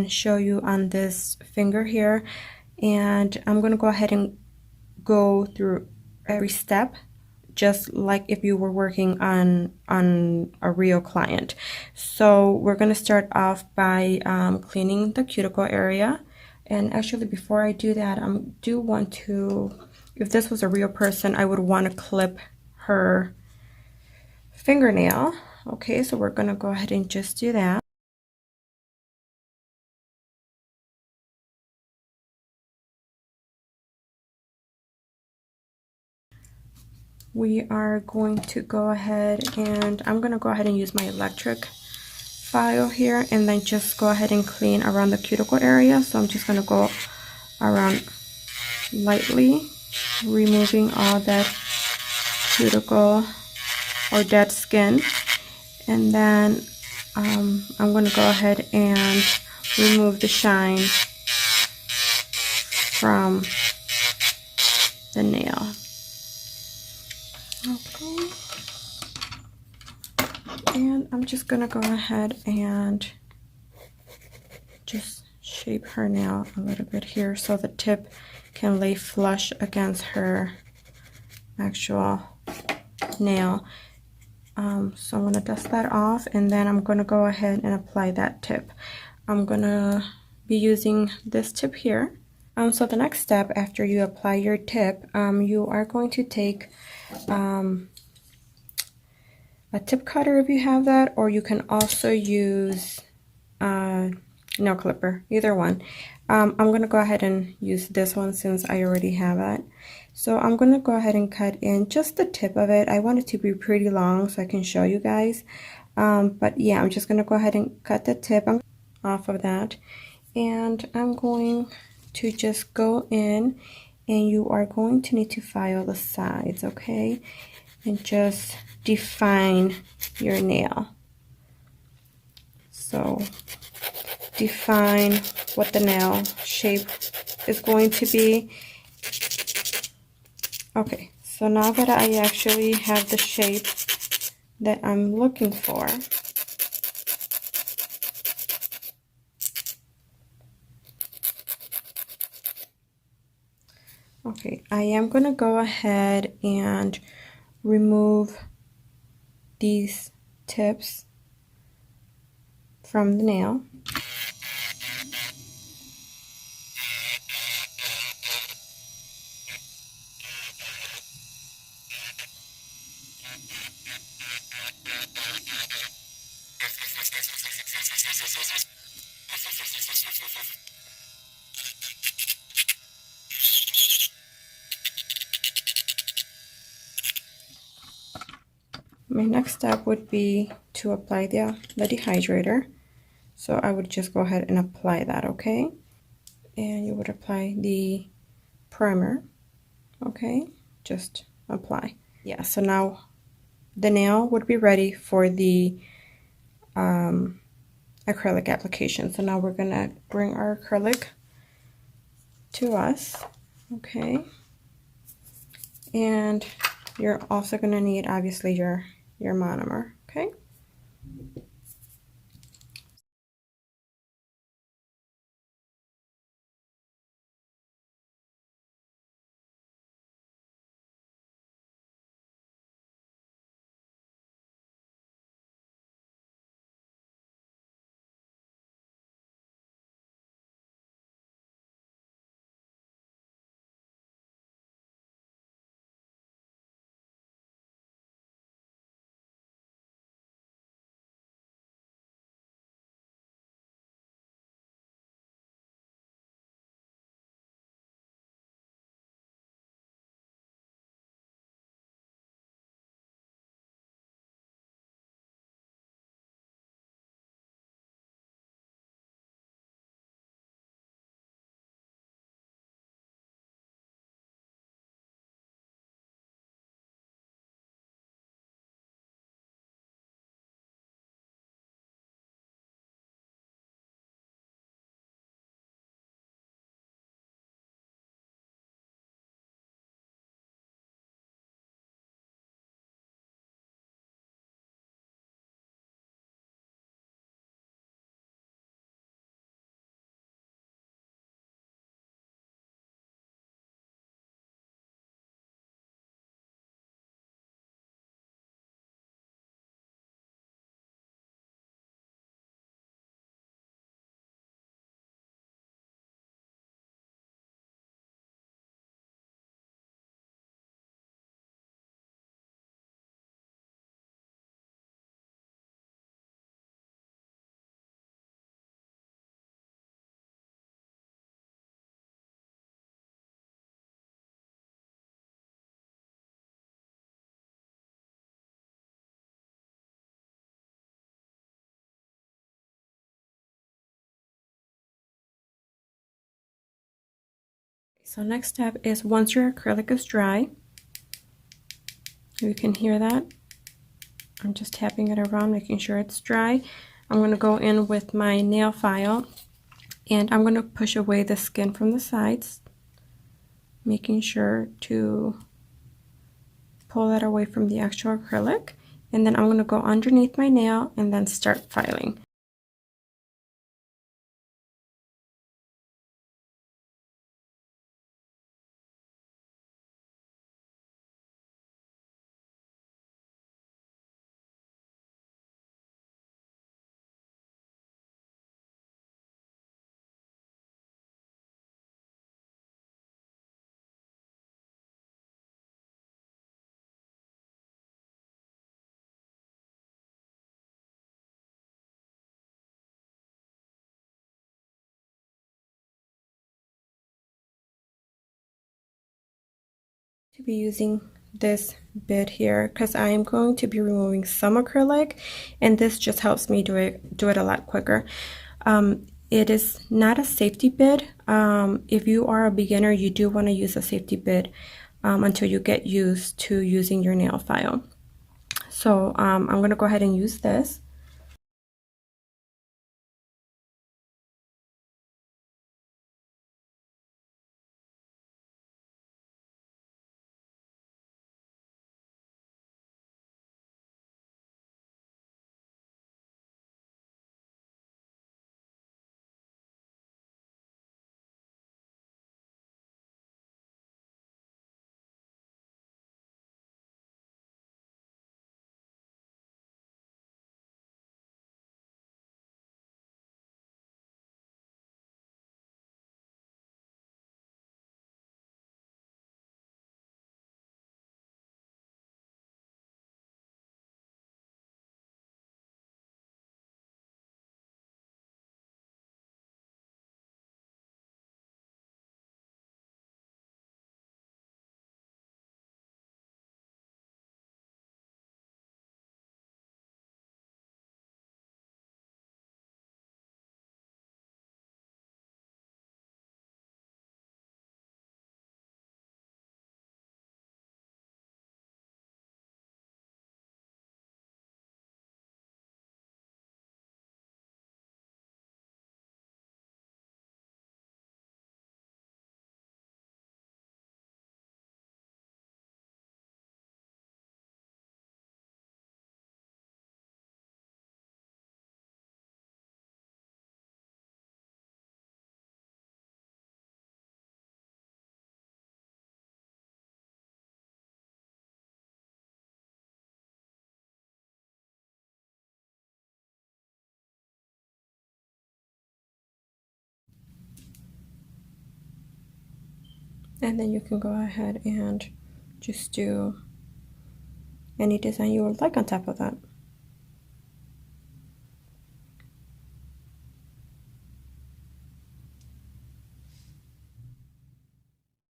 show you on this finger here, and I'm going to go ahead and go through every step just like if you were working on a real client. So we're going to start off by cleaning the cuticle area. And actually, before I do that, I do want to, if this was a real person, I would want to clip her fingernail. Okay, so we're going to go ahead and just do that. We are going to go ahead and I'm going to go ahead and use my electric file here and then just go ahead and clean around the cuticle area. So I'm just going to go around lightly, removing all that cuticle or dead skin, and then I'm going to go ahead and remove the shine from the nail. Okay. And I'm just going to go ahead and just shape her nail a little bit here so the tip can lay flush against her actual nail. So I'm going to dust that off, and then I'm going to go ahead and apply that tip. I'm going to be using this tip here. So the next step after you apply your tip, you are going to take a tip cutter if you have that, or you can also use nail clipper, either one. I'm going to go ahead and use this one since I already have it. So I'm going to go ahead and cut in just the tip of it. I want it to be pretty long so I can show you guys. But yeah, I'm just going to go ahead and cut the tip off of that. And I'm going to just go in, and you are going to need to file the sides, okay? And just define your nail. So define what the nail shape is going to be. Okay, so now that I actually have the shape that I'm looking for, okay, I am going to go ahead and remove these tips from the nail. My next step would be to apply the dehydrator. So I would just go ahead and apply that, okay? And you would apply the primer, okay? Just apply. Yeah, so now the nail would be ready for the acrylic application. So now we're gonna bring our acrylic to us, okay? And you're also gonna need obviously your monomer, okay? So next step is once your acrylic is dry, you can hear that. I'm just tapping it around, making sure it's dry. I'm going to go in with my nail file and I'm going to push away the skin from the sides, making sure to pull that away from the actual acrylic. And then I'm going to go underneath my nail and then start filing. To be using this bit here because I am going to be removing some acrylic, and this just helps me do it a lot quicker. It is not a safety bit. If you are a beginner, you do want to use a safety bit until you get used to using your nail file. So I'm going to go ahead and use this. And then you can go ahead and just do any design you would like on top of that.